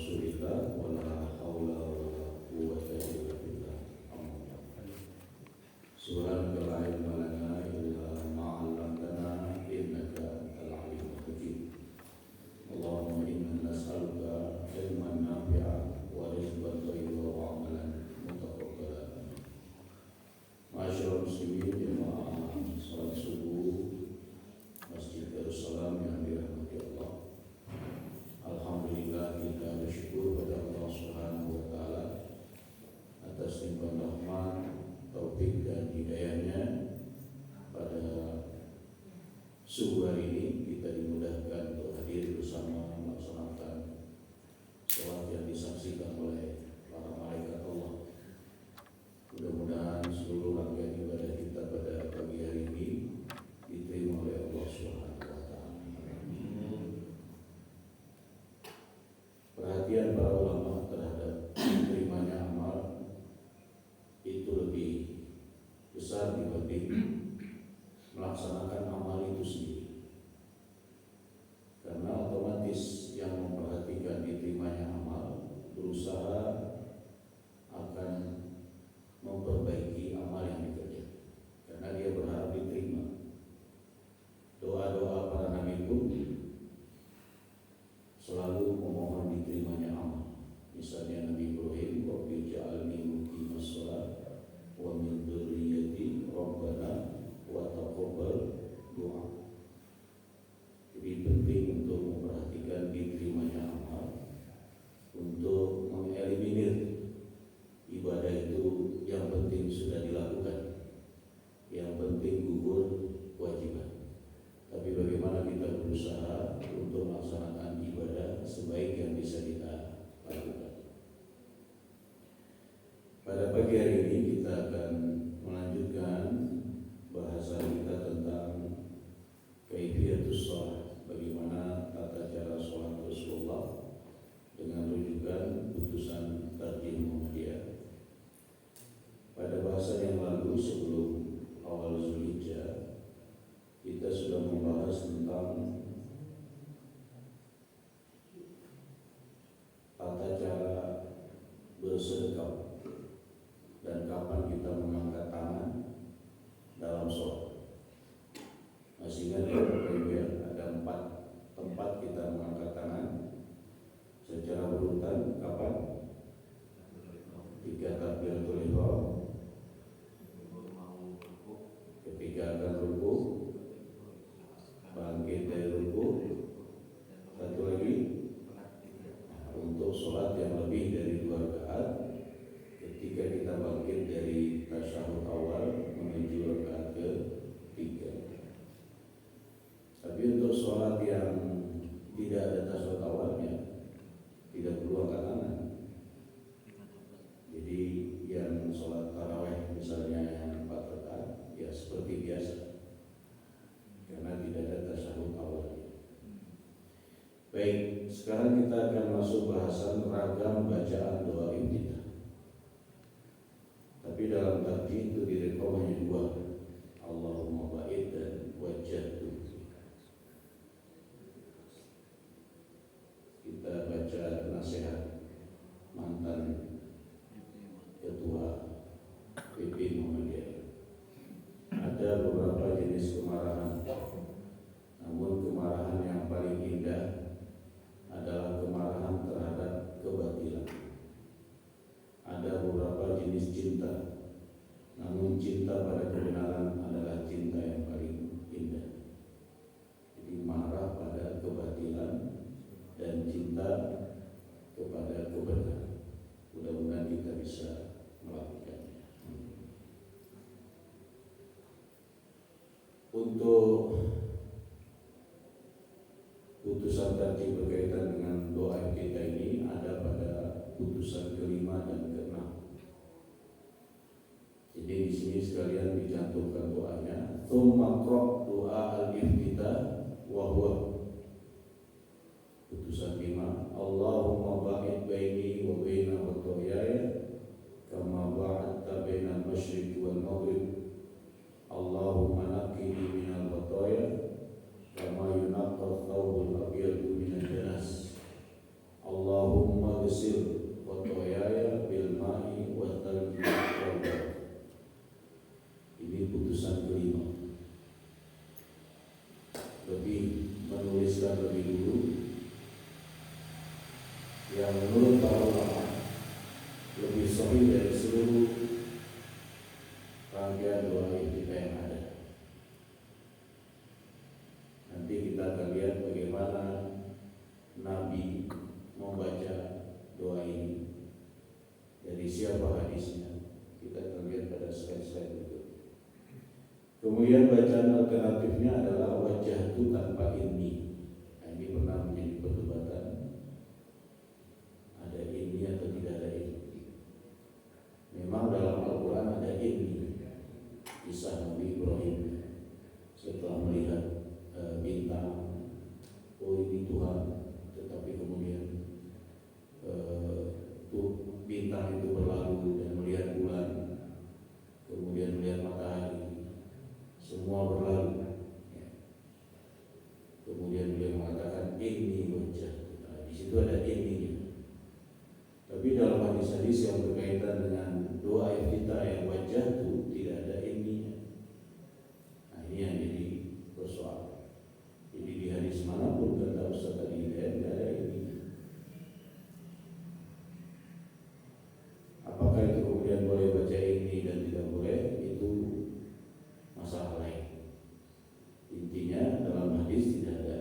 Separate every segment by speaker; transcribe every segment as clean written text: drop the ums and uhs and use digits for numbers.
Speaker 1: Rasulillah wala haula wala quwwata illa billah. Subhanaka la ilma lana illa ma 'allamtana innaka antal alimul hakim. Allahumma inna nas'aluka ilman nafi'an wa rizqan thayyiban wa 'amalan mutaqabbalan. Ma'asyiral muslimin jamaah salat subuh Masjid Darussalam yang dirahmati Allah. Alhamdulillah kita bersyukur pada Allah Subhanahu wa taala atas limpahan rahmat, taufik dan hidayahnya. Pada subuh hari ini kita dimudahkan untuk hadir bersama melaksanakan sholat yang disaksikan oleh para malaikat Allah. Mudah-mudahan seluruh rangkaian ibadah kita pada pagi hari ini diterima oleh Allah Subhanahu wa taala. Perhatian para ulama terhadap diterimanya amal itu lebih besar dibanding melaksanakan amal itu sendiri. Karena otomatis yang memperhatikan diterimanya amal berusaha akan memperbaiki amal yang dikerjakan, karena dia berharap diterima. Doa-doa para nabi pun selalu memohon diterimanya amal. Misalnya Nabi Ibrahim, Rabbi ja'alni muqimas shalah wa min dzurriyyati rabbana wa taqabbal du'a. Jadi penting untuk memperhatikan diterimanya amal, untuk mengeliminir ibadah itu yang penting sudah dilakukan, yang penting gugur kewajiban. Tapi bagaimana kita berusaha untuk melaksanakan ibadah sebaik yang bisa kita lakukan. Pada pagi hari ini kita akan melanjutkan bahasan kita tentang kaifiyatus shalah, bagaimana tata cara sholat Rasulullah dengan rujukan putusan Tarjih Muhammadiyah. Pada bahasan yang lalu sebelum awal Zulhijjah kita sudah membahas tentang tata cara bersedekah dan kapan kita mengangkat tangan dalam sholat. Masih ingat ya Bapak Ibu ya, ada 4 tempat kita mengangkat tangan secara berurutan. Kapan? 3 takbiratul ihram, ketika akan rukuk, bangkit dari rukuk, satu lagi untuk sholat yang lebih dari 2 rakaat ketika kita bangkit dari tasyahud awal menuju rakaat ke-3. Tapi untuk sholat yang tidak ada tasyahud awalnya tidak perlu angkat tangan. Jadi yang sholat tarawih misalnya yang 4 rakaat ya seperti biasa, karena tidak ada tasyahud awalnya. Baik, sekarang kita akan masuk bahasan ragam bacaan doa iftitah. Tapi dalam tarjih itu direkom hanya 2, Allahumma ba'id dan wajjahtu. Kita baca nasihat mantan ketua PP Muhammadiyah. Ada beberapa jenis kemarahan, namun kemarahan yang paling indah adalah kemarahan terhadap kebatilan. Ada beberapa jenis cinta, namun cinta pada kebenaran adalah cinta yang paling indah. Jadi marah pada kebatilan dan cinta kepada kebenaran. Mudah-mudahan kita bisa melakukannya. Untuk putusan tarjih berkaitan dengan doa kita ini ada pada putusan ke-5 dan ke-6. Jadi di sini sekalian dicantumkan doanya. Tsumma qra' doa al-iftitah wa huwa. Putusan 5, Allahumma ba'id baini wa baina khataayaya kama ba'adta baina al-masyriq wal maghrib. Allahumma naqqini minal khataaya kama yunaqqa ath-thawbul abyadu minad danas. Allahumma Ini putusan kelima. Lebih menuliskan lebih dulu yang menurut para ulama lebih sahih dari seluruh rangkaian doa kita yang ada. Nanti kita akan lihat bagaimana Nabi membaca doa ini, dari siapa hadisnya. Kita akan lihat pada slide-slide berikut. Kemudian bacaan alternatifnya adalah wajah itu tanpa ini. Nah, ini pernah menjadi perdebatan, ada ini atau tidak ada ini. Memang dalam Al-Quran ada ini. Kisah Nabi Ibrahim setelah melihat bintang, oh ini Tuhan, tetapi kemudian bintang itu berlalu dan melihat bulan, kemudian melihat matahari, semua berlalu. Kemudian beliau mengatakan ini wajah. Nah, di situ ada ini. Tapi dalam hadis-hadis yang berkaitan dengan doa kita yang wajah itu tidak ada ininya. Nah, ini yang jadi persoalan. Jadi di hadis manapun kata Ustaz tadi tidak ada ini. Apakah itu kemudian boleh baca ini dan tidak boleh, itu masalah lain. Intinya dalam hadis tidak ada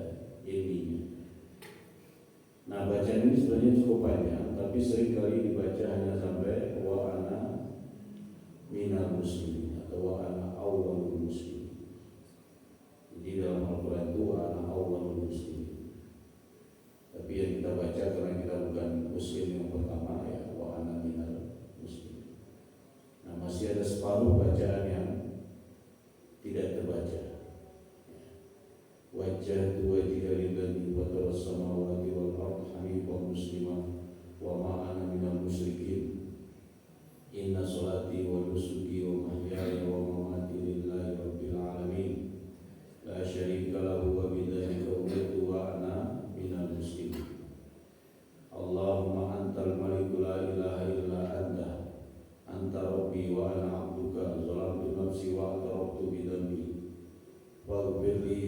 Speaker 1: ininya. Nah, bacaan ini sebenarnya cukup panjang, tapi seringkali dibaca hanya sampai wa ana minal muslimin atau wa ana awwalul muslimin. Jadi dalam Al-Quran itu wa ana awwalul muslimin. Tapi yang kita baca karena kita bukan muslim yang pertama, ya wa ana minal muslimin. Nah, masih ada separuh bacaan yang tidak terbaca. Wajah tu wajhiya lillazi fatara samawati wal ardh hanifan musliman wa ma ana minal musyrikin. Inna sholati wa nusuki wa mahyaya wa mamati lillahi rabbil alamin. La syarika lahu wa bidzalika umirtu wa ana minal muslimin. Allahumma antal maliku la ilaha illa anta. Anta rabbi wa ana abduka zalamtu nafsi wa atarabtu bidambi. Waghfir li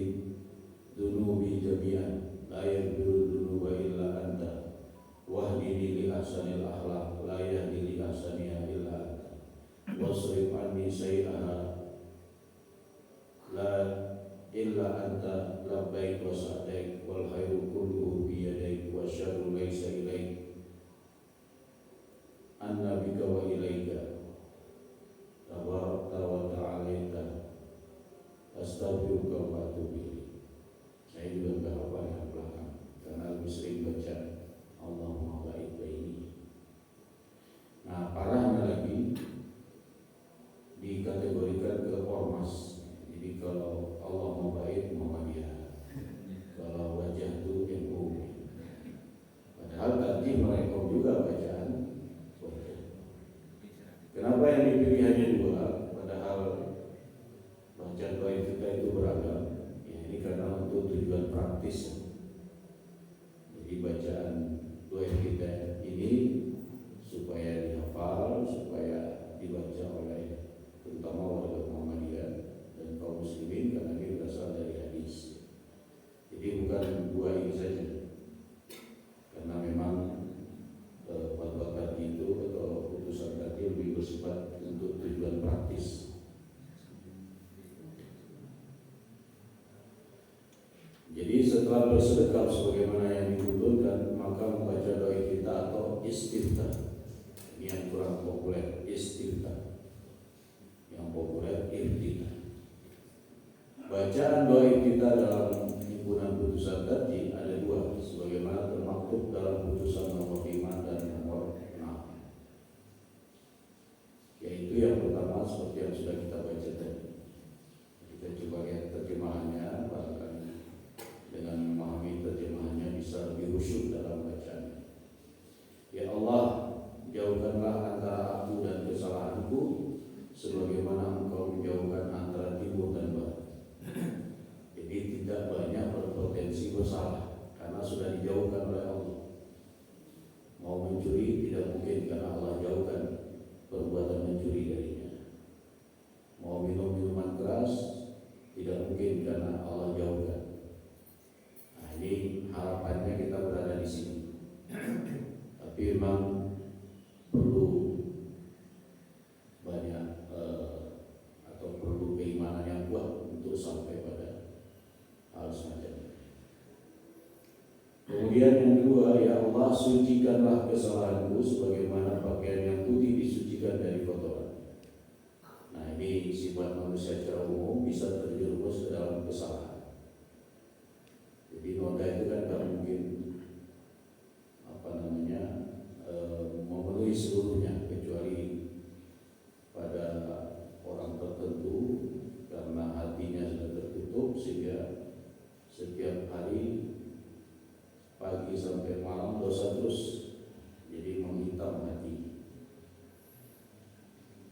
Speaker 1: dunubi jami'an la yaghfiru dunuba illa anta wahdini li ahsanil akhlaq la yahdi li ahsaniha illa anta wasrif anni sayyi'aha la illa anta labbaik wa sa'daik wal khairu kulluhu bi yadaik wa syarru laysa ilaik anna bika wa ilaika tabarakta wa ta'alaita astaghfiruka wa atubu ilaik. Saya juga enggak hafal yang belakang karena lebih sering baca Allahumma baik baini. Nah, parahnya lagi dikategorikan ke ormas. Jadi kalau Allah mau baik, Muhammadiyah. Kalau wajah itu NU. Padahal tadi mereka juga bacaan wajah. Kenapa yang dipilih hanya dua? Padahal bacaan doa kita itu beragam. Ini karena untuk tujuan praktis. Jadi bacaan doa kita ini supaya dihafal, supaya dibaca oleh terutama warga Muhammadiyah dan kaum muslimin, karena ini berasal dari hadis. Jadi bukan dua ini saja, karena memang fatwa tadi itu atau putusan tadi lebih bersifat untuk tujuan praktis. Jadi setelah bersedekah sebagaimana yang dituntunkan, maka membaca doa kita atau istiftah. Ini yang kurang populer, istiftah. Yang populer iftitah. Bacaan doa kita dalam himpunan putusan tadi ada dua, sebagaimana termaktub dalam putusan nomor 5 dan nomor 6. Yaitu yang pertama seperti yang sudah kita baca tadi. Kita coba lihat terjemahannya, dengan memahami terjemahannya bisa lebih khusyuk dalam bacaan. Ya Allah, jauhkanlah antara aku dan kesalahanku sebagaimana Engkau menjauhkan antara timur dan barat. Jadi tidak banyak berpotensi bersalah. Kemudian yang kedua, ya Allah sucikanlah kesalahanku sebagaimana pakaian yang putih disucikan dari kotoran. Nah ini sifat manusia secara umum bisa terjerumus ke dalam kesalahan. Jadi noda itu kan tak mungkin memenuhi seluruhnya kecuali pada orang tertentu karena hatinya sudah tertutup sehingga setiap hari pagi sampai malam dosa terus, jadi menghitam hati.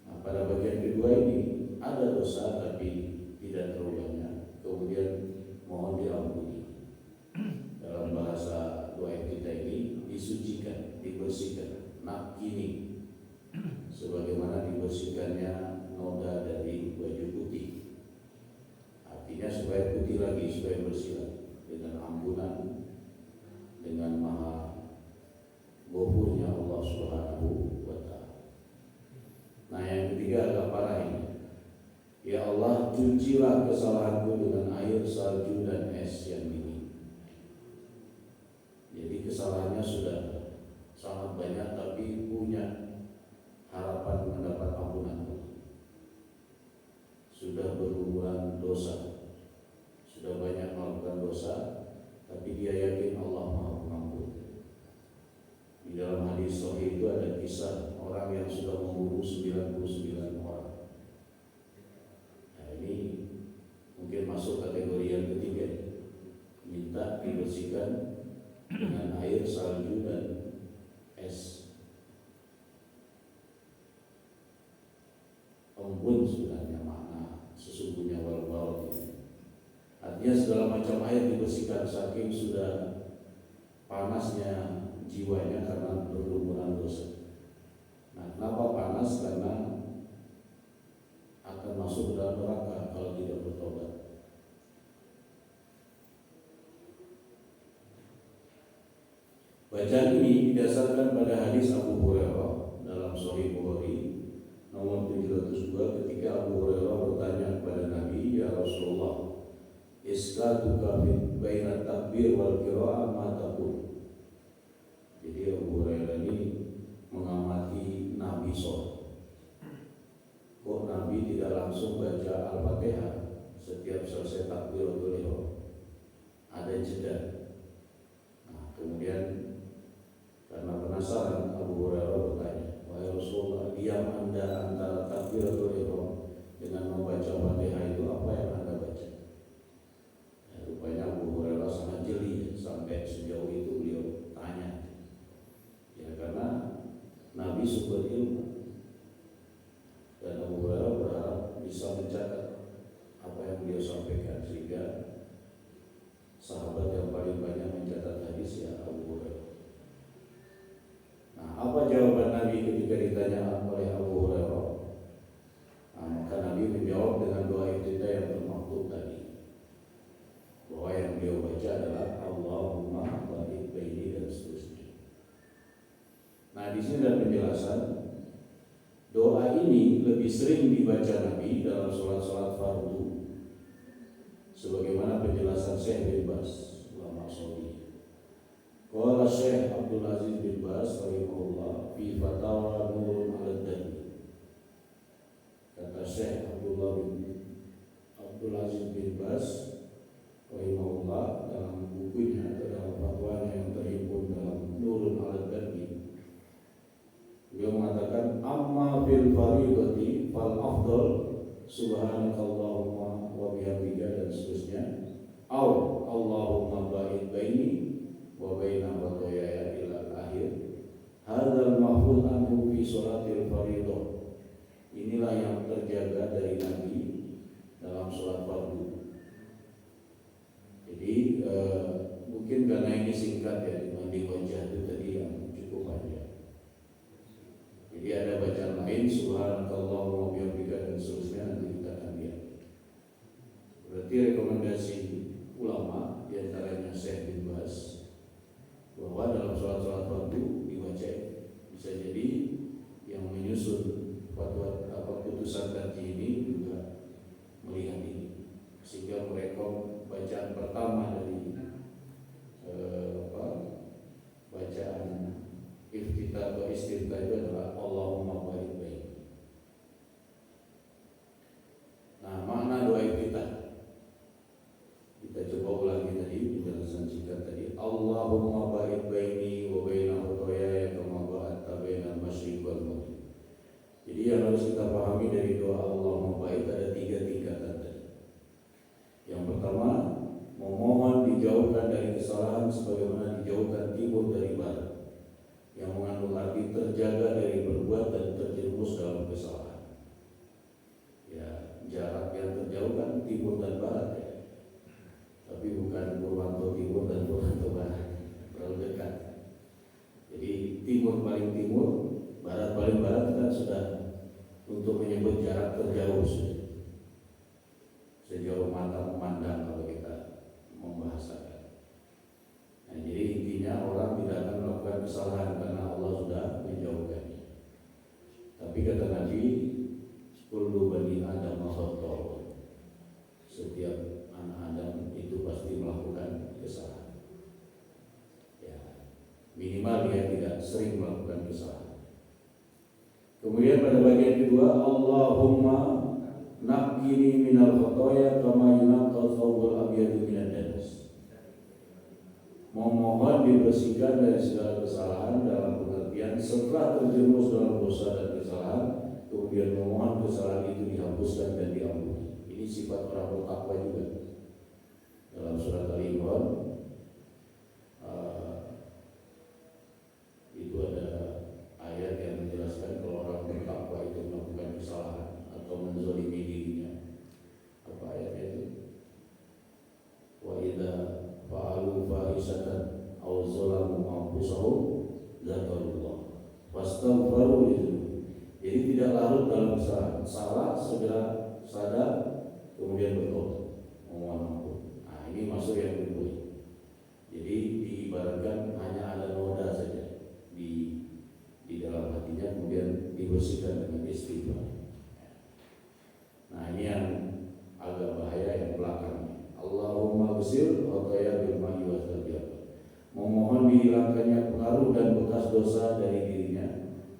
Speaker 1: Nah, pada bagian kedua ini ada dosa tapi tidak terlalu banyak, kemudian mohon diampuni. Dalam bahasa doa kita ini disucikan, dibersihkan, nakini, sebagaimana dibersihkannya noda dari baju putih. Artinya supaya putih lagi, supaya bersih lagi dengan ampunan, dengan maha ghafurnya Allah Subhanahu wa Ta'ala. Nah yang ketiga agak parah ini. Ya Allah, cucilah kesalahanku dengan air, salju dan es yang dingin. Jadi kesalahannya sudah sangat banyak tapi punya harapan mendapat ampunan Allah. Sudah bergumulan dosa, sudah banyak melakukan dosa, tapi dia yakin Allah Maha Pengampun. Di dalam hadis sahih itu ada kisah orang yang sudah membunuh 99 orang. Nah ini mungkin masuk kategori yang ketiga, minta dibersihkan dengan air, salju dan es. Ampun sebenarnya makna sesungguhnya wal ini. Artinya segala macam air dibersihkan saking sudah panasnya jiwanya karena berlumuran dosa. Nah, kenapa panas? Karena akan masuk ke dalam neraka kalau tidak bertobat. Bacaan ini didasarkan pada hadis Abu Hurairah dalam Sahih Bukhari nomor 702 ketika Abu Hurairah bertanya kepada Nabi, ya Rasulullah, iskatuka baina takbir wal qiraah ma taqul. Jadi Abu Hurairah ini mengamati Nabi SAW. Kok Nabi tidak langsung baca Al-Fatihah setiap selesai takbiratul ihram? Ada jeda. Nah, kemudian karena penasaran Abu Hurairah bertanya, wahai Rasulullah, diam Anda antara takbiratul ihram dengan membaca Fatihah itu apa yang Anda baca? Ya, rupanya Abu Hurairah sangat jeli sampai sejauh itu beliau tanya. Ya karena Nabi sumber ilmu dan Abu Hurairah berharap bisa mencatat apa yang beliau sampaikan sehingga sahabat yang paling banyak mencatat hadis ya Abu Hurairah. Nah, apa jawaban Nabi ketika ditanya oleh Abu Hurairah? Nah, maka Nabi menjawab dengan doa iftitah yang termaktub tadi, bahwa yang beliau baca adalah Allahumma barik baini dan seterusnya. Nah, di sini ada penjelasan doa ini lebih sering dibaca Nabi dalam sholat-sholat fardu, sebagaimana penjelasan Syekh bin Baz, ulama Saudi. Qala Syekh Abdul Aziz bin Baz rahimahullah fi Fatawa Nurun 'ala Dani. Kata Syekh Abdul Aziz bin Baz rahimahullah dalam bukunya atau dalam fatwanya yang terhimpun dalam Nurun 'ala Dani, beliau mengatakan amma fil fardhati fal afdal subhanakallahumma wa bihamdika dan seterusnya, au Allahumma ba'id baini wa baina khotoyaya ila akhir. Hadzal mahfuz anhu fi sholatil fardhah. Inilah yang terjaga dari Nabi dalam sholat fardu. Jadi mungkin karena ini singkat ya dibanding wajah itu tadi yang cukup panjang. Jadi ada bacaan lain subhanakallahumma wa bihamdika dan seterusnya, nanti kita akan lihat. Berarti rekomendasi ulama diantaranya Syekh bin Baz bahwa dalam sholat-sholat fardu dibaca, bisa jadi yang menyusun fatwa putusan tadi ini juga melihat ini, sehingga mereka bacaan pertama dari kita beristifta itu adalah Allahumma barik baini. Nah, makna doa kita coba ulangi tadi penjelasan singkat tadi. Allahumma barik baini wa baina khotoyaya kama ba'adta bainal masyriq wal maghrib. Jadi yang harus kita pahami dari doa Allahumma baik ada 3 tingkatan tadi. Yang pertama, memohon dijauhkan dari kesalahan sebagaimana dijauhkan timur dari barat, yang mengandung arti terjaga dari berbuat dan terjerumus dalam kesalahan. Ya, jarak yang terjauhkan timur dan barat ya. Tapi bukan Purwanto timur dan Purwanto barat, terlalu dekat. Jadi timur paling timur, barat paling barat kan sudah untuk menyebut jarak terjauh sejauh mata memandang kalau kita membahasakan. Nah, jadi intinya orang tidak akan melakukan kesalahan karena Allah sudah menjauhkannya. Tapi kata Nabi, kullu bani Adam khata'un. Setiap anak Adam itu pasti melakukan kesalahan. Ya, minimal dia tidak sering melakukan kesalahan. Kemudian pada bagian kedua, Allahumma naqqini minal khotoya kama yunaqqal thawbul abyadu minad danas. Memohon dibersihkan dari segala kesalahan dalam pengertian setelah terjerumus dalam dosa dan kesalahan, kemudian memohon kesalahan itu dihapuskan dan diampuni. Ini sifat orang bertakwa juga. Dalam surat Al-Imran itu ada ayat yang menjelaskan kalau orang bertakwa itu melakukan kesalahan atau menzalimi dirinya. Apa ayatnya itu? Wa idza fa'alu fahisatan aw zalamu anfusahum dzakarullah fastaghfiru lidzunubihim. Jadi tidak larut dalam kesalahan. Salah segera sadar kemudian bertobat, memohon ampun. Nah, ini masuk yang kedua. Jadi diibaratkan hanya ada noda saja di dalam hatinya, kemudian dibersihkan dengan istighfar. Nah, ini yang agak bahaya yang belakangnya. Allahumma ghfir khotoya bil ma'i wal thalj. Memohon dihilangkannya pengaruh dan bekas dosa dari dirinya,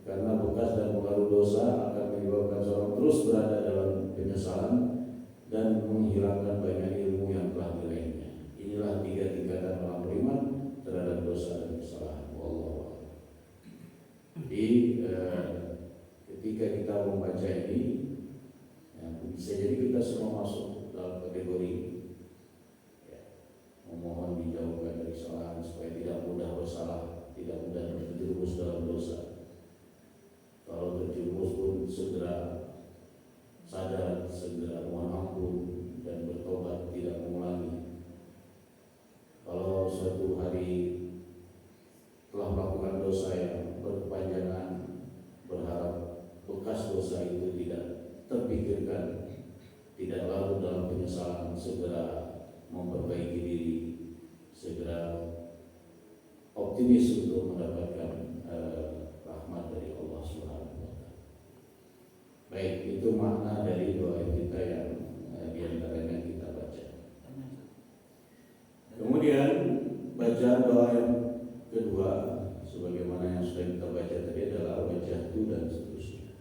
Speaker 1: karena bekas dan pengaruh dosa akan menyebabkan seorang terus berada dalam penyesalan dan menghilangkan banyak ilmu yang telah diraihnya. Inilah 3 tingkatan orang beriman terhadap dosa dan kesalahan. Wallahu. Jadi ketika kita membaca ini, ya, bisa jadi kita semua masuk dalam kategori ya, memohon dijauhkan dari kesalahan supaya tidak mudah bersalah, tidak mudah terjerumus dalam dosa. Kalau terjerumus pun segera sadar, segera mohon ampun dan bertobat, tidak mengulangi. Kalau suatu hari telah melakukan dosa yang berkepanjangan, berharap bekas dosa itu tidak terpikirkan, tidak larut dalam penyesalan, segera memperbaiki diri, segera optimis untuk mendapatkan rahmat dari Allah Subhanahu wa Ta'ala. Baik, itu makna dari doa kita yang diantaranya kita baca. Kemudian baca doa yang kedua, sebagaimana yang sudah kita baca tadi adalah wajahtu dan seterusnya.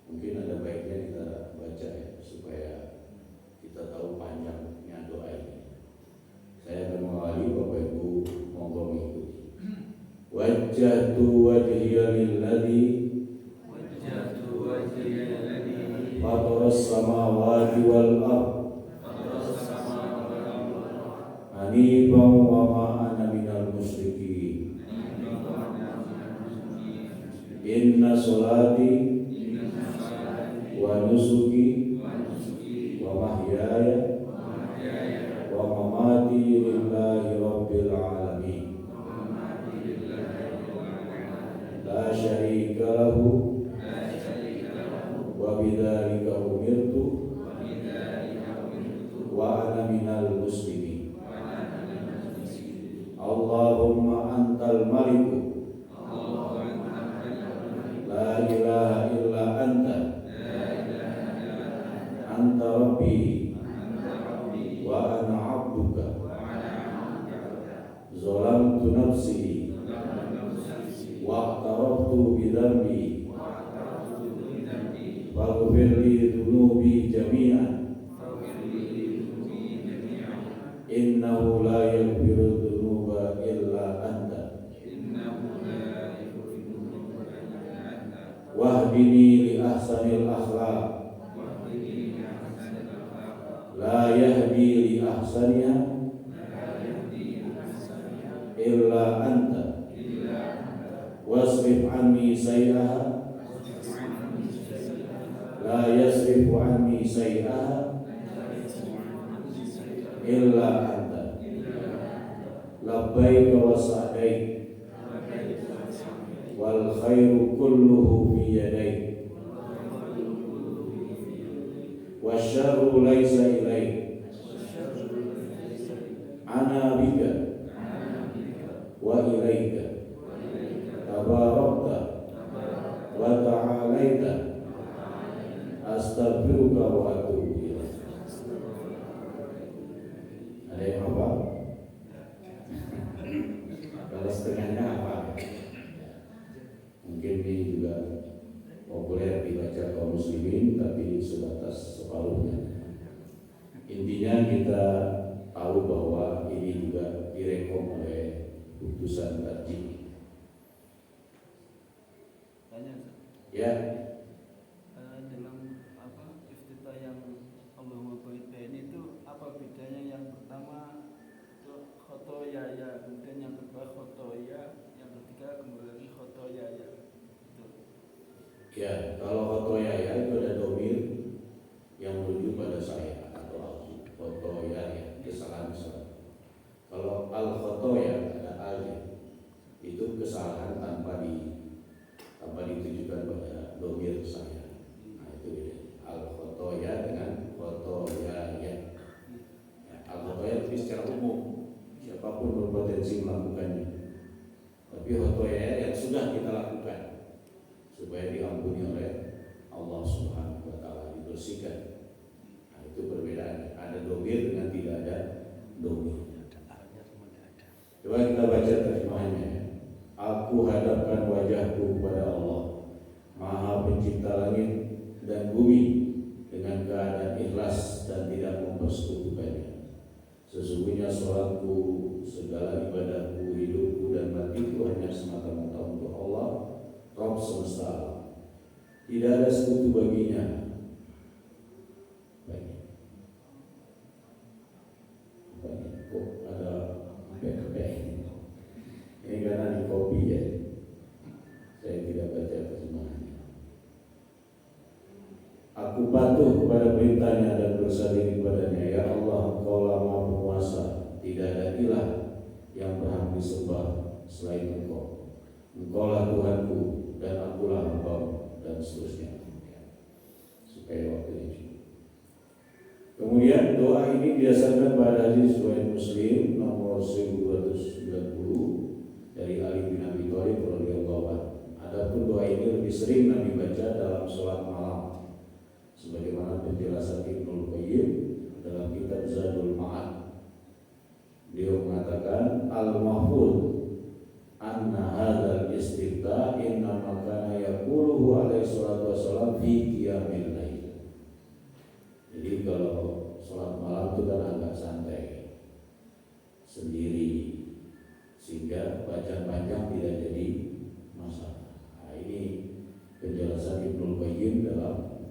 Speaker 1: Mungkin ada baiknya kita baca ya, supaya kita tahu panjangnya doa ini. Saya akan mengawali, Bapak Ibu monggo mengikuti. Wajjahtu wajhiya lilladzi fataras samawati wal ardh hanifan wa ma ana minal musyrikin. Inna sholati wa nusuki wa mahyaya wa mamati lillahi rabbil alamin la syarika lahu wa bidzalika umirtu wa ana minal muslimin. Allahumma antal maliku la ilaha illa anta anta rabbi wa ana abduka zalamtu ظلمت نفسي واعترفت بذنبي فاغفر لي ذنوبي جميعا إنه لا يغفر الذنوب إلا أنت واهدني لأحسن الأخلاق لا يهدي لأحسنها إلا أنت واصرف عني سيئها لا يصرف عني سيئها إلا أنت لبيك وسعديك والخير كله في يديك والشر ليس إليك أنا بك وإليك تباركت وتعاليت أستغفرك وأتوب إليك. Ada yang apa? Kalau setengahnya apa? Mungkin ini juga populer dibaca kaum muslimin, tapi sebatas separuhnya. Intinya kita tahu bahwa ini juga direkom oleh putusan tarjih. Ya.
Speaker 2: Dalam iftitah yang Allahumma ba'id baini itu apa bedanya? Yang pertama itu khotoya ya, kemudian yang kedua khotoya, yang ketiga kemudian khotoya ya.
Speaker 1: Ya, kalau khotoya ya itu ada domir yang merujuk pada saya atau aku. Khotoya ya, kesalahan-kesalahan. Kalau al khotoya ada alnya, itu kesalahan tanpa ditujukan pada domir saya. Nah itu beda. Al khotoya dengan khotoya ya. Al khotoya itu secara umum siapapun berpotensi melakukannya. Tapi khotoya yang sudah kita lakukan supaya diampuni oleh Allah Subhanahu wa taala, dibersihkan. Nah, itu perbedaan. Ada domir dengan tidak ada domir. Coba kita baca terjemahannya. Aku hadapkan wajahku kepada Allah, Maha Pencipta langit dan bumi, dengan keadaan ikhlas dan tidak mempersekutukannya. Sesungguhnya sholatku, segala ibadahku, hidupku dan matiku hanya semata-mata untuk Allah, Rabb semesta alam. Tidak ada sekutu baginya. Baik. Kok ada ini? Ini karena di kopi ya. Saya tidak baca terjemahannya. Aku patuh kepada perintahnya dan bersalin kepadanya. Ya Allah, Engkaulah Maha Penguasa. Tidak ada ilah yang berhak disembah selain Engkau. Engkaulah Tuhanku dan akulah Engkau, dan seterusnya. Supaya waktunya cukup. Kemudian doa ini didasarkan pada hadis riwayat Muslim nomor 1290 dari Ali bin Abi Thalib radhiyallahu anhu. Adapun doa ini lebih sering Nabi baca dalam sholat malam, sebagaimana penjelasan Ibnul Qayyim dalam kitab Zadul Ma'ad. Dia mengatakan al-mahfuz anna hadzal istiftah inna kana yaquluhu alaihi salatu wassalam fi qiyamil lail. Jadi kalau sholat malam itu kan agak santai sendiri, sehingga bacaan panjang tidak jadi masalah. Nah, ini penjelasan Ibnul Qayyim dalam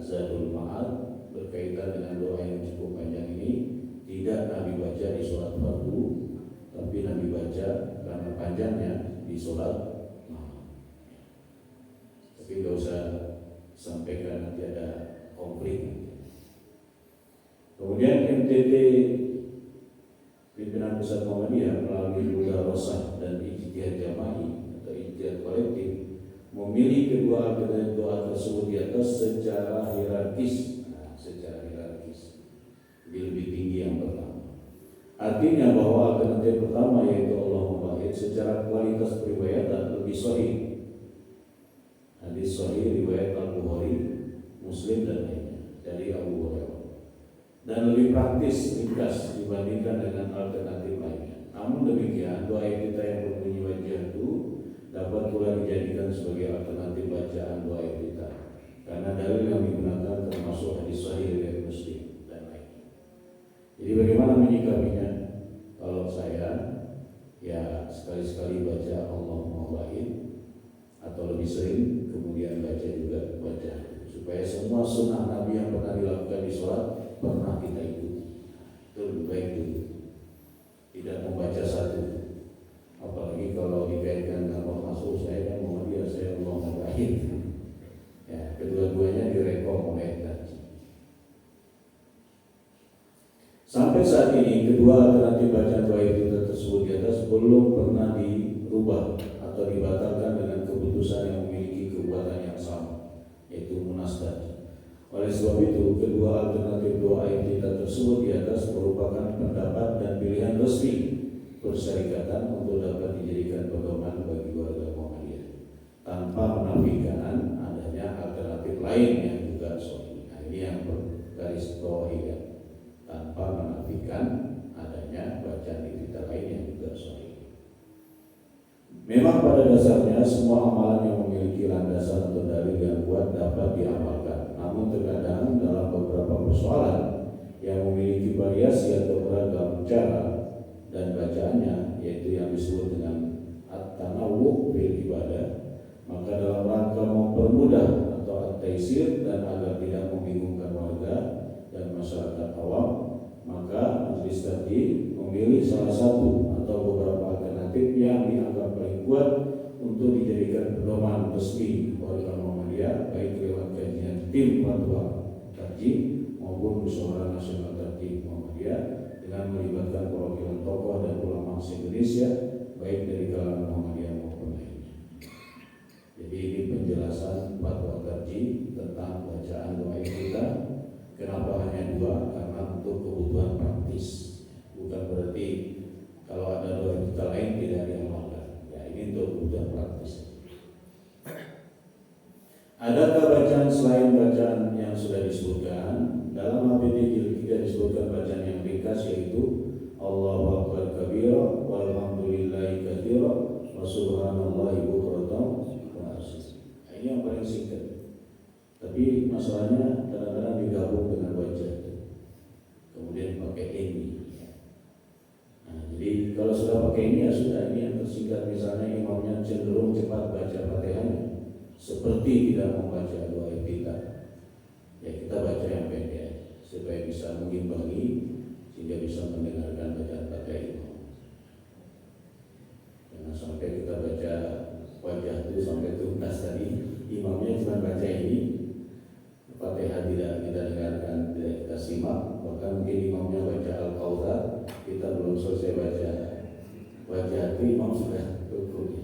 Speaker 1: Zadul Ma'ad berkaitan dengan doa yang cukup panjang ini. Tidak Nabi baca di sholat fardu, tapi Nabi baca karena panjangnya di sholat malam. Tapi nggak usah sampaikan nanti ada konflik. Kemudian MTT pimpinan pusat Muhammadiyah melalui mudarasah dan ijtihad jama'i atau ijtihad kolektif memilih kedua alternatif doa tersebut di atas secara hierarkis. Nah, secara hierarkis lebih tinggi yang pertama. Artinya bahwa alternatif pertama yaitu Allahumma ba'id secara kualitas periwayatan lebih sahih. Hadis sahih riwayat Al-Bukhari, Muslim dan lainnya dari Abu Hurairah, dan lebih praktis ringkas dibandingkan dengan alternatif lainnya. Namun demikian sebaliknya doa iftitah yang berbunyi wajjahtu dapat pula dijadikan sebagai alternatif bacaan doa iftitah karena dalil yang digunakan termasuk hadis sahih riwayat Muslim dan lainnya. Jadi bagaimana menyikapinya? Kalau saya ya sekali-sekali baca Allahumma wa'id atau lebih sering kemudian baca juga wajah supaya semua sunnah Nabi yang pernah dilakukan di sholat pernah kita ikuti. Itu lebih baik dulu, tidak membaca satu, apalagi kalau dikaitkan dengan Allah masuk saya kan mau dia saya Allahumma wa'id ya, kedua-duanya direkom oleh tadi. Sampai saat ini kedua alternatif bacaan doa itu tersebut di atas belum pernah dirubah atau dibatalkan dengan keputusan yang memiliki kekuatan yang sama, yaitu munasbat. Oleh sebab itu kedua alternatif doa iftitah tersebut di atas merupakan pendapat dan pilihan resmi persyarikatan untuk dapat dijadikan pedoman bagi warga Muhammadiyah tanpa menafikan adanya alternatif lain yang juga sahih. Nah, ini yang garis bawahi ya, tanpa menafikan adanya bacaan iftitah lain yang juga sahih. Memang pada dasarnya semua amalan yang memiliki landasan atau dalil yang kuat dapat diamalkan. Namun terkadang dalam beberapa persoalan yang memiliki variasi atau beragam cara dan bacaannya, yaitu yang disebut dengan at-tanawwu fil ibadah, maka dalam rangka mempermudah atau at-taisir dan agar tidak membingungkan warga dan masyarakat awam, maka majelis taklim memilih salah satu atau beberapa alternatif yang dianggap paling kuat untuk dijadikan pedoman resmi warga Muhammadiyah, baik lewat kajian tim fatwa taklim maupun musyawarah nasional taklim Muhammadiyah dengan melibatkan perwakilan tokoh dan ulama se-Indonesia baik dari kalangan Muhammadiyah maupun lainnya. Jadi ini penjelasan fatwa taklim tentang bacaan doa iftitah. Kenapa hanya dua? Karena untuk kebutuhan praktis, bukan berarti kalau ada doa iftitah lain tidak diamalkan. Ya, ini untuk kebutuhan praktis. Adakah bacaan selain bacaan yang sudah disebutkan? Dalam HPT jilid 3 disebutkan bacaan yang ringkas, yaitu Allahu Akbar kabira walhamdulillahi katsira wa subhanallahi bukratan wa asila. Ini yang paling singkat. Tapi masalahnya kadang-kadang digabung dengan wajah, kemudian pakai ini. Nah, jadi kalau sudah pakai ini ya sudah, ini yang tersingkat. Misalnya imamnya cenderung cepat baca Fatihahnya, seperti tidak membaca doa iftitah, ya kita baca yang pendek supaya bisa mengimbangi sehingga bisa mendengarkan bacaan Fatihah imam. Jangan sampai kita baca wajah itu sampai tuntas tadi, imamnya cuma baca ini, Fatihah tidak kita dengarkan, tidak kita simak, bahkan mungkin imamnya baca Al-Kautsar, kita belum selesai baca wajah itu imam sudah hukumnya.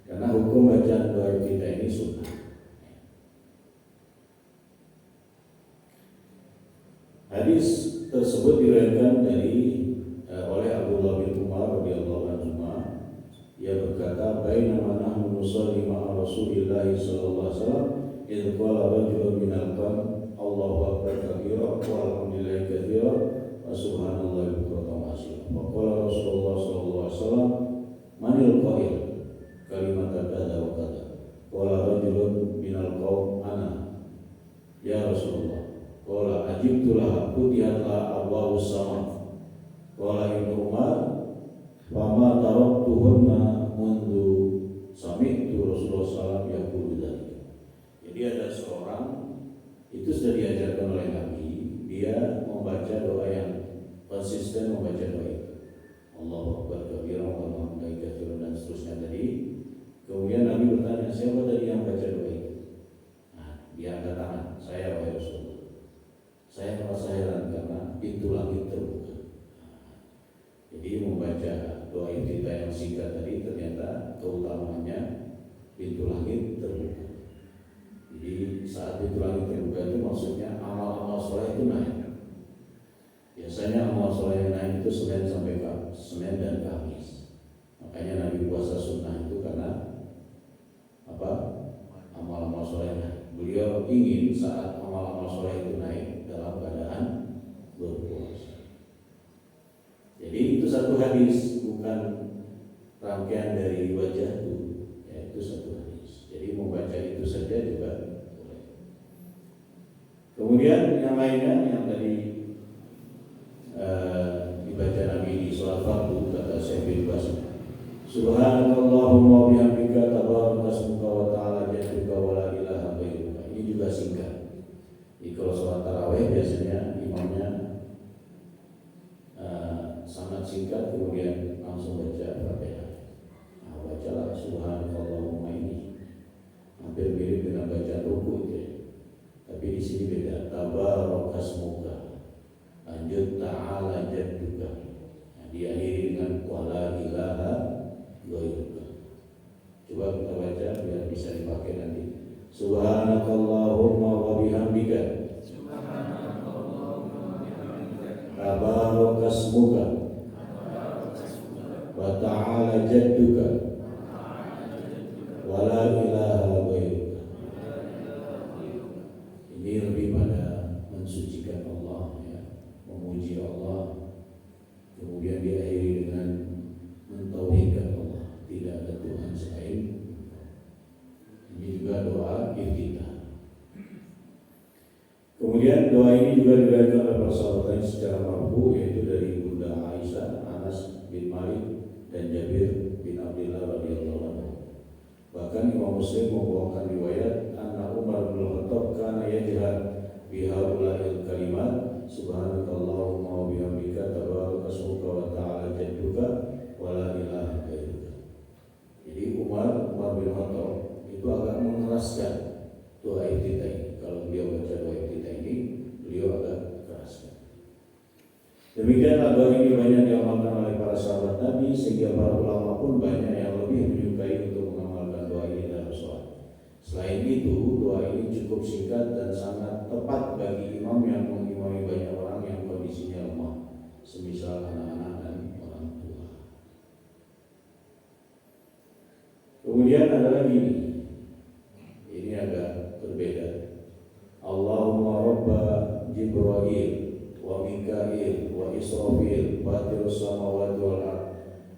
Speaker 1: Karena hukum bacaan doa iftitah ini sunnah. Hadis tersebut diriwayatkan oleh Abdullah bin Umar radhiyallahu anhu. Ia berkata, "Bainama nahnu nusalli ma'a Rasulillah sallallahu alaihi wasallam idh qala rajulun minal qawm Allahu akbar kabira walhamdulillahi katsira wa subhanallahi bukratan wa asila." Faqala Rasulullah sallallahu alaihi wasallam, "Manil qail kalimatan kada wa kada?" Qala rajulun minal qawm ana ya Rasulullah. Qala ajibtu laha futihat la abwabus sama. Qala Ibnu Umar, "Fama taraktuhunna mundu sami'tu Rasulullah sallallahu yaqulu dzalik." Jadi ada seorang itu sudah diajarkan oleh Nabi, dia membaca doa yang konsisten, membaca doa itu Allahu Akbar kabira walhamdulillahi katsiran dan seterusnya tadi. Kemudian Nabi bertanya, siapa tadi yang baca doa itu? Nah, dia angkat tangan, saya wahai Rasulullah. Saya merasa heran karena pintu langit terbuka. Jadi membaca doa iftitah yang singkat tadi ternyata keutamaannya pintu langit terbuka. Jadi saat pintu langit terbuka itu maksudnya amal-amal soleh itu naik. Biasanya amal soleh yang naik itu Senin dan Kamis. Makanya Nabi puasa sunnah itu karena apa? Amal-amal soleh naik. Beliau ingin saat amal-amal soleh itu naik dalam keadaan berpuasa. Jadi itu satu hadis, bukan pemakaian dari wajah itu, ya itu satu hadis. Jadi membaca itu saja juga boleh. Kemudian yang lainnya yang tadi dibaca Nabi di sholat fardu, kata Syekh bin Baz, Subhanakallahumma wa bihamdika tabaraka ismuka wa ta'ala jadduka wa la ilaha ghairuka. Ini juga singkat. Jadi kalau sholat tarawih biasanya imamnya sangat singkat, kemudian langsung baca Fatihah. Nah, bacalah Subhanakallahumma ini hampir mirip dengan baca ruku ya. Tapi di sini beda. Tabaraka ismuka, lanjut ta'ala jadduka. Nah, diakhiri dengan wa la ilaha ghairuka. Coba kita baca biar bisa dipakai nanti. Subhanakallahumma wa bihamdika, tabaraka ismuka, wa ta'ala jadduka, wa la ilaha ghairuka. Ini lebih pada mensucikan Allah ya, memuji Allah. Kemudian diakhiri dengan mentauhidkan Allah, tidak ada Tuhan selain. Ini juga doa iftitah. Kemudian doa ini juga diriwayatkan oleh para sahabat secara marfu, yaitu dari Bunda Aisyah, Anas bin Malik dan Jabir bin Abdullah radhiyallahu anhu. Bahkan Imam Muslim membawakan riwayat anna Umar bin Khattab kana yajhar bi haula'il kalimat subhanakallahumma wa bihamdika tabaraka ismuka wa ta'ala jadduka wa la ilaha ghairuka. Jadi Umar bin Khattab itu agak mengeraskan doa iftitah ini. Kalau beliau baca doa iftitah ini, beliau agak keraskan. Demikianlah doa ini banyak diamalkan oleh para sahabat Nabi, sehingga para ulama pun banyak yang lebih menyukai untuk mengamalkan doa ini dalam sholat. Selain itu, doa ini cukup singkat dan sangat tepat bagi imam yang mengimami banyak orang yang kondisinya lemah, semisal anak-anak dan orang tua. Kemudian ada lagi, ini agak berbeda. Allahumma rabba Jibril wa Mikail wa Israfil fatirus samawati wal ard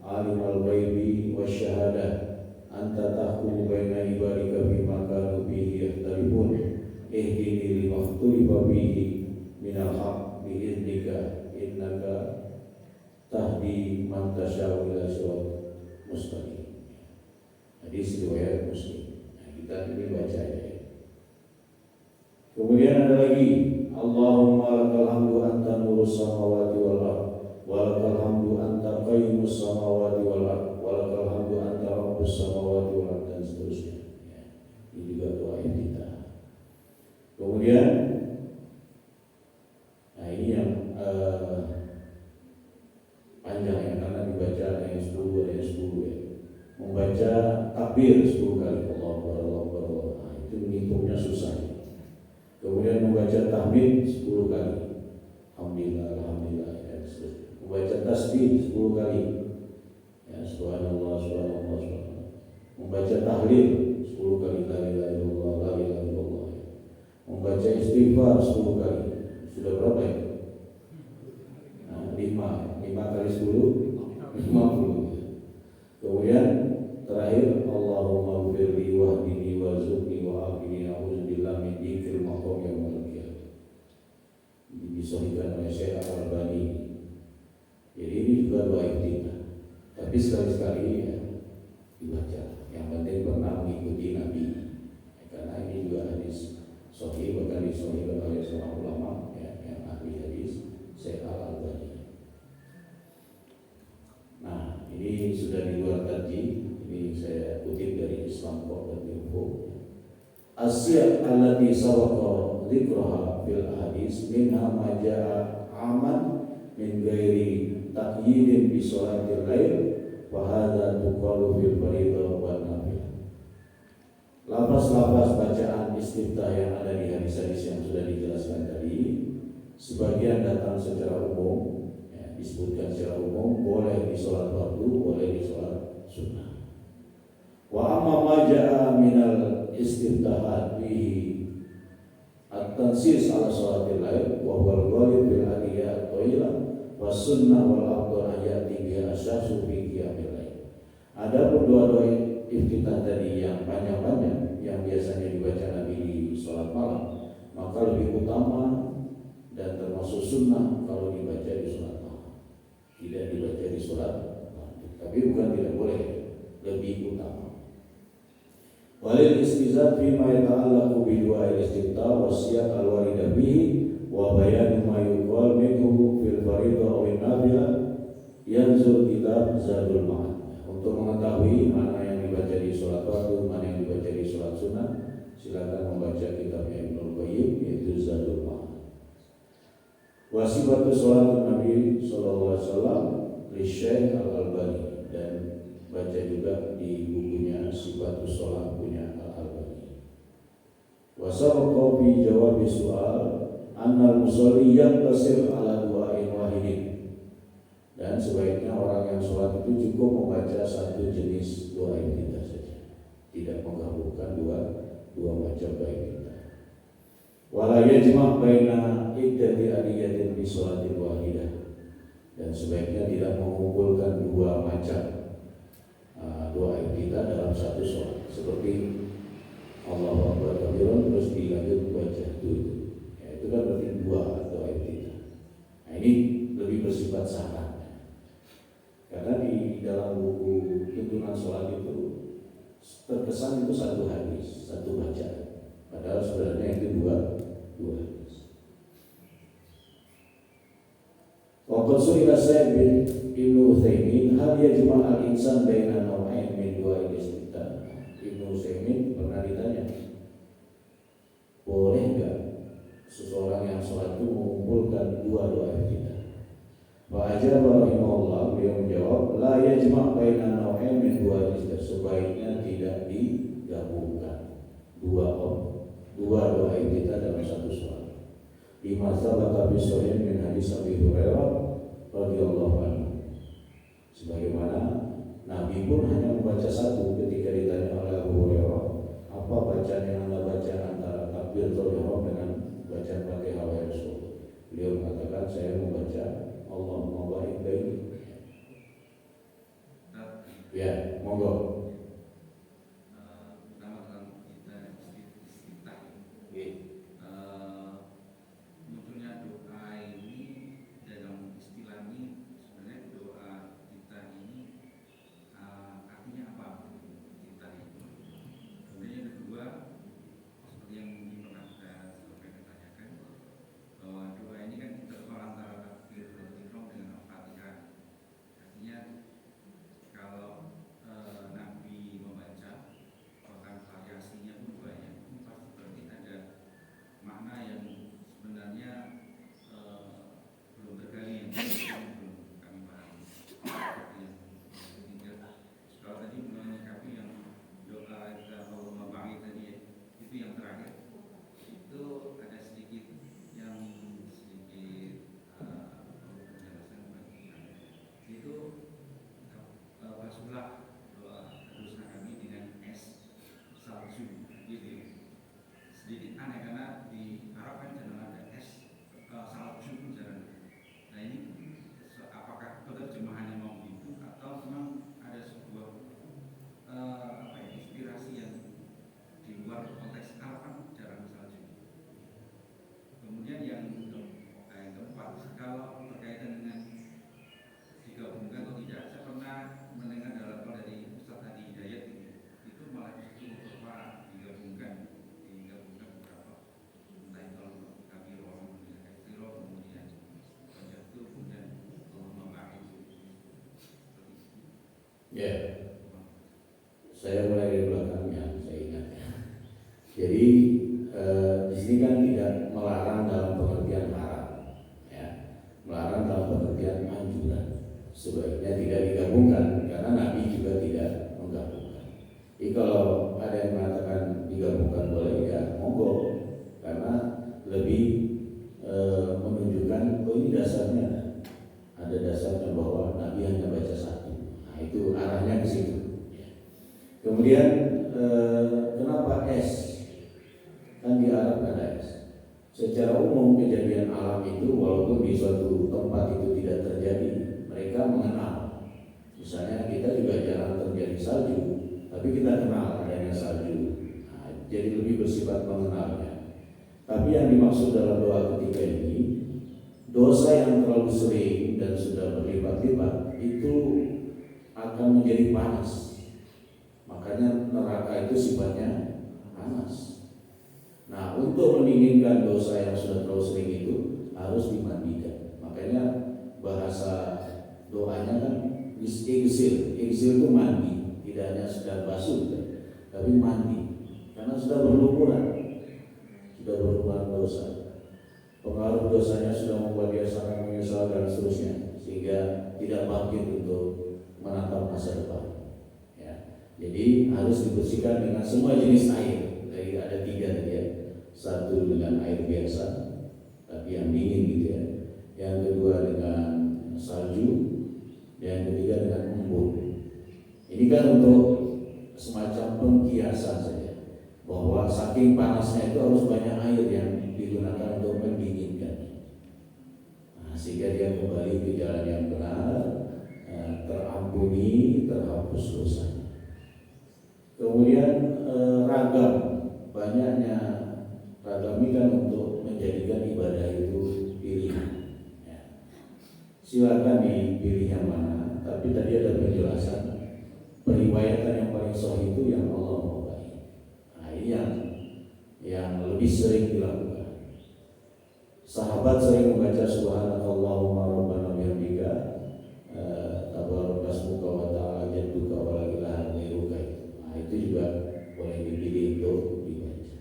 Speaker 1: alimul ghaibi wasyahadah anta tahkumu baina ibadika bima kanu bihi yakhtalifun ihdini lima ikhtalafa bihi minal haqq bi idnika innaka tahdi man tasya'u ila siratal mustaqim. Hadis riwayat Muslim. Nah, kita ini baca ya. Kemudian ada lagi, Allahumma lakal hamdu anta nurus samawati wal ard wa lakal hamdu anta qayyimus samawati wal ard wa lakal hamdu anta rabbus samawati wal ard, dan seterusnya ya. Ini juga doa kita. Kemudian nah ini yang panjang ya, karena dibaca ada yang 10 ada yang 10 ya. Membaca takbir 10 kali Allahu Akbar Allahu Akbar. Nah, itu menghitungnya susah ya. Kemudian membaca tahmid 10 kali, alhamdulillah, alhamdulillah, dan seterusnya. Membaca tasbih 10 kali, ya, subhanallah, subhanallah, subhanallah. Membaca tahlil 10 kali, la ilaha illallah, la ilaha illallah. Membaca istighfar 10 kali, sudah berapa ya? Nah, 5 kali 10, 50. Kemudian terakhir, Allahumma firli wahdini warzuqni wa'afini a'udzubillah min dzikri maqam yaumil qiyamah. Disahihkan oleh Syekh Al-Albani. Jadi ini juga doa iftitah. Tapi sekali-sekali ya dibaca. Yang penting pernah mengikuti Nabi. Ya, karena ini juga hadis sahih, bahkan disahihkan oleh seorang ulama ya, yang ahli hadis, Syekh Al-Albani. Nah, ini sudah di luar tadi. Ini saya kutip dari Islam.info. Asya allati sabaqa dzikraha fil hadis minha ma jaa aman min ghairi taqyidin bi sholatil lail wa hadza tuqalu fil fardhu wa nafil. Lafaz-lafaz bacaan istiftah yang ada di hadis-hadis yang sudah dijelaskan tadi sebagian datang secara umum ya, disebutkan secara umum, boleh di sholat fardu, boleh di sholat sunnah. Wa amma ma jaa minal istiftahat bihi at-tansis ala sholatil lail wa huwa al-ghalib bil adiyah at-thailah wa sunnah wal afdal ayati bi asyasu fi qiyamil lail. Ada pun doa-doa iftitah tadi yang panjang-panjang yang biasanya dibaca Nabi di sholat malam, maka lebih utama dan termasuk sunnah kalau dibaca di sholat malam, tidak dibaca di sholat maghrib. Tapi bukan tidak boleh, lebih utama. Walil istizad fi ma yata'allaqu bi du'a al-istiftah wa siyaq al-warida bihi wa bayan ma yuqal minhu fil fardhu aw an-nafilah yanzur kitab Zadul Ma'ad. Untuk mengetahui mana yang dibaca di sholat fardu, mana yang dibaca di sholat sunnah, silakan membaca kitabnya Ibnu Qayyim yaitu Zadul Ma'ad. Wasifatu sholat Nabi sallallahu alaihi wasallam li Syekh Al-Albani, dan baca juga di bukunya Sifatus Sholat punya Al-Albani. Wasabqa fi jawab soal anna al-musalli yaqtasir ala du'ain wahidin, dan sebaiknya orang yang sholat itu cukup membaca satu jenis doa iftitah saja, tidak menggabungkan dua macam doa iftitah. Wala yajma' baina iddati adiyatin fi sholatin wahidah, dan sebaiknya tidak mengumpulkan dua macam doa iftitah dalam satu sholat, seperti Allahu Akbar kabiran terus dilanjut baca itu. Ya, itu kan berarti dua doa iftitah. Nah, ini lebih bersifat syarat. Karena di dalam buku tuntunan sholat itu terkesan itu satu hadis, satu bacaan, padahal sebenarnya itu dua hadis. Wa qad su'ila Sa'id bin Ibnu Utsaimin hal yajma' al-insan baina naw'ain min du'a al-istiftah. Ibnu Utsaimin pernah ditanya, boleh enggak seseorang yang sholat itu mengumpulkan dua doa iftitah? Wa ajaba rahimahullah, beliau menjawab, la yajma' baina naw'ain min du'a al-istiftah, sebaiknya tidak digabungkan dua doa iftitah dalam satu sholat. Di masa batabi sahih min hadis Abi Hurairah radhiyallahu anhu, sebagaimana Nabi pun hanya membaca satu ketika ditanya oleh Abu Hurairah, apa bacaan yang Anda baca antara takbiratul ihram dengan bacaan Fatihah wa Rasul? Beliau mengatakan, saya membaca Allahumma barik baini. Ya, monggo.
Speaker 3: Pertama tentang kita istiftah. Munculnya doa ini dalam istilah ini, sebenarnya doa kita ini artinya apa? Kita itu. Kemudian yang kedua, seperti yang mungkin pernah saya sampaikan tanyakan, bahwa doa ini kan interval antara takbiratul ihram dengan Al-Fatihah. Artinya kalau Nabi membaca, bahkan variasinya pun banyak, ini pasti berarti ada makna yang sebenarnya belum tergali, yang belum kami pahami. Kalau tadi menyikapi yang doa Allahumma barik tadi, itu yang terakhir, itu ada sedikit yang penjelasan itu basuhlah dosa kami dengan es salju, gitu. Sedikit aneh karena di Arab kan jarang ada es salju pun jarang. Nah ini apakah penerjemahannya mau begitu atau memang ada sebuah inspirasi yang di luar konteks Arab, kan jarang salju. Kemudian yang keempat, kalau berkaitan dengan digabungkan atau tidak, saya pernah mendengar dalam dari Ustaz Adi Hidayat itu malah justru beberapa digabungkan beberapa, entah itu kami roh, kemudian istiro, kemudian jatuh, kemudian membangun.
Speaker 1: Ya, saya mulai dari belakangnya, saya ingat ya. Jadi di sini kan tidak melarang dalam pengertian haram, ya, melarang dalam pengertian anjuran. Sebaiknya tidak digabungkan karena Nabi juga tidak menggabungkan. Jadi kalau ada yang mengatakan digabungkan boleh, ya monggo, karena lebih menunjukkan ini dasarnya ada dasarnya bahwa Nabi hanya baca satu. Nah itu arahnya ke situ. Kemudian kenapa es? Kan di Arab ada es. Secara umum kejadian alam itu walaupun di suatu tempat itu tidak terjadi, mereka mengenal Misalnya kita juga jarang terjadi salju, tapi kita kenal adanya salju. Nah, jadi lebih bersifat mengenalnya. Tapi yang dimaksud dalam doa ketiga ini, dosa yang terlalu sering dan sudah berlipat-lipat itu akan menjadi panas. Makanya neraka itu sifatnya panas. Nah, untuk meninggikan dosa yang sudah terlalu sering itu harus dimandikan. Makanya bahasa doanya kan igsil itu mandi, tidak hanya sekedar basuh, tapi mandi, karena sudah berlumuran dosa. Pengaruh dosanya sudah membuat dia sangat menyesal dan seterusnya, sehingga tidak bangkit untuk menatap masa depan. Ya. Jadi harus dibersihkan dengan semua jenis air. Jadi ada 3 tadi ya. Satu dengan air biasa, tapi yang dingin gitu ya. Yang kedua dengan salju. Yang ketiga dengan embun. Ini kan untuk semacam pengkiasan saja, bahwa saking panasnya itu harus banyak air yang digunakan untuk mendinginkan. Nah, sehingga dia kembali ke jalan yang benar, terampuni, terhapus dosanya. Kemudian ragam, banyaknya ragam ini kan untuk menjadikan ibadah itu pilihan. Silakan dipilih yang mana. Tapi tadi ada penjelasan periwayatan yang paling sahih itu yang Allah maukai. Nah, ini yang lebih sering dilakukan. Sahabat sering membaca subhanakallahumma rabbana bihamdika tabarakasmuka wa ta'ala jadduka wa la ilaha ghairuka. Nah, itu juga boleh dipilih untuk dibaca.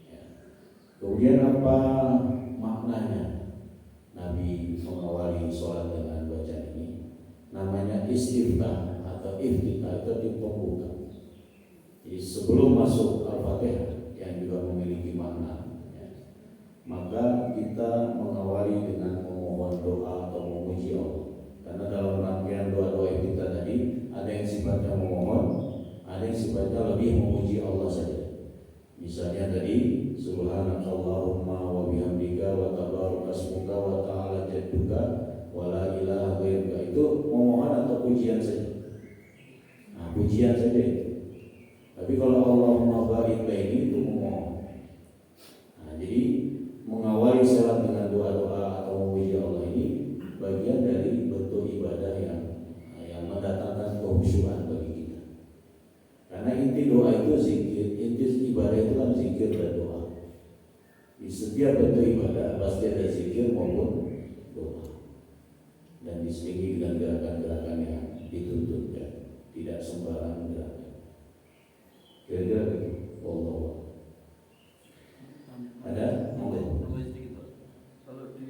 Speaker 1: Ya. Kemudian apa maknanya Nabi mengawali sholat dengan bacaan ini? Namanya istiftah atau iftitah, itu pembuka. Jadi sebelum masuk Al-Fatihah yang juga memiliki makna, ya, maka kita mengawali dengan memohon doa atau memuji Allah. Karena dalam rangkaian doa-doa iftitah tadi ada yang sifatnya memohon, ada yang sifatnya lebih memuji Allah saja. Misalnya tadi subhanakallahumma wa bihamdika wa tabarakasmuka wa ta'ala jadduka wa la ilaha ghairuka, itu memohon atau pujian saja. Nah, pujian saja itu. Tapi kalau Allahumma barik baini itu memohon. Nah, jadi mengawali sholat dengan doa-doa atau memuji Allah ini bagian dari bentuk ibadah yang mendatangkan kehusyuan bagi kita. Karena inti doa itu zikir, inti ibadah itu kan zikir dan doa. Di setiap bentuk ibadah pasti ada zikir maupun doa, dan diselingi dengan gerakan-gerakan yang dituntutkan, tidak sembarang gerakan. Kira-kira begitu. Allah. Ada?
Speaker 2: Kalau di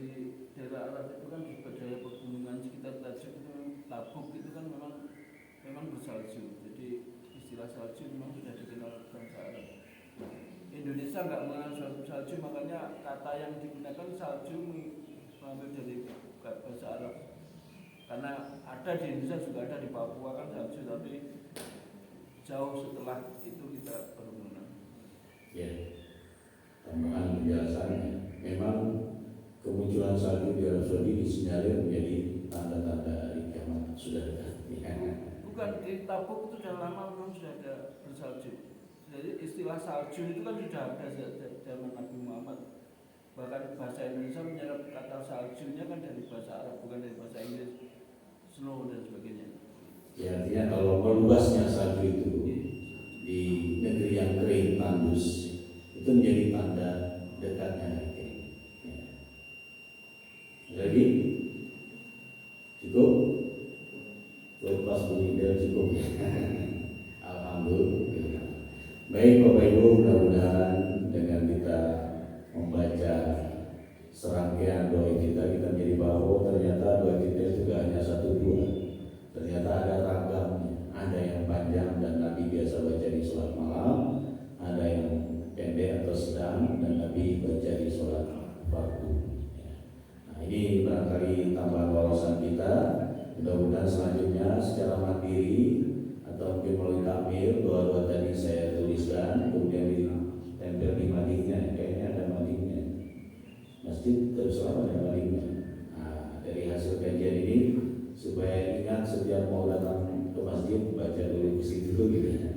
Speaker 2: daerah Arab itu kan budaya pegunungan sekitar Tajuk itu, Tabuk itu kan memang bersalju. Jadi istilah salju memang sudah dikenal bangsa Arab. Indonesia nggak mengenal salju, makanya kata yang digunakan salju mengambil dari bahasa Arab. Karena ada di Indonesia juga ada di Papua kan salju, tapi jauh setelah itu kita baru mengenal.
Speaker 1: Ya, tambahan penjelasannya, memang kemunculan salju di Arab Saudi disinyalir menjadi tanda-tanda hari kiamat sudah dekat.
Speaker 2: Bukan, di Tabuk itu sudah lama memang sudah ada bersalju. Jadi istilah salju itu kan sudah ada sejak zaman Nabi Muhammad. Bahkan bahasa Indonesia menyerap kata saljunya kan dari bahasa Arab, bukan dari bahasa Inggris, snow dan sebagainya.
Speaker 1: Ya, artinya kalau meluasnya salju itu di negeri yang kering tandus itu menjadi tanda dekatnya hari kiamat. Ya. Lagi cukup? Lepas bunyi cukup. Alhamdulillah. Baik Bapak Ibu, mudah-mudahan dengan kita membaca serangkaian doa kita menjadi bahwa ternyata doa kita juga hanya 1-2. Ternyata ada ragamnya, ada yang panjang dan Nabi biasa baca di sholat malam, ada yang pendek atau sedang dan Nabi baca di sholat fardu. Nah, ini barangkali tambahan wawasan kita. Mudah-mudahan selanjutnya secara mandiri atau mungkin melalui takmir, doa-doa tadi saya tuliskan, kemudian ditempel di madingnya. Kayaknya ada madingnya. Masjid terus ada madingnya. Nah, dari hasil kajian ini supaya ingat setiap mau datang ke masjid baca dulu isi dulu gitu ya.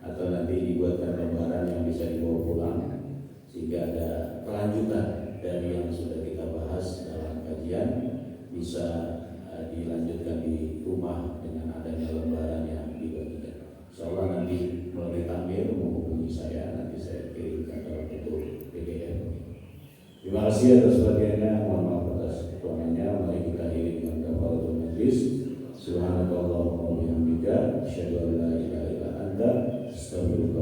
Speaker 1: Atau nanti dibuatkan lembaran yang bisa dibawa pulang sehingga ada kelanjutan dari yang sudah kita bahas dalam kajian bisa dilanjutkan di rumah dengan adanya lembaran yang dibagikan. Insyaallah nanti melalui takmir menghubungi saya, nanti saya kirimkan dalam bentuk PDF. Terima kasih atas perhatiannya, mohon maaf atas kekurangannya. Mari kita akhiri dengan kafaratul majlis. Subhanakallahumma wa bihamdika, asyhadu an la ilaha illa anta, astaghfiruka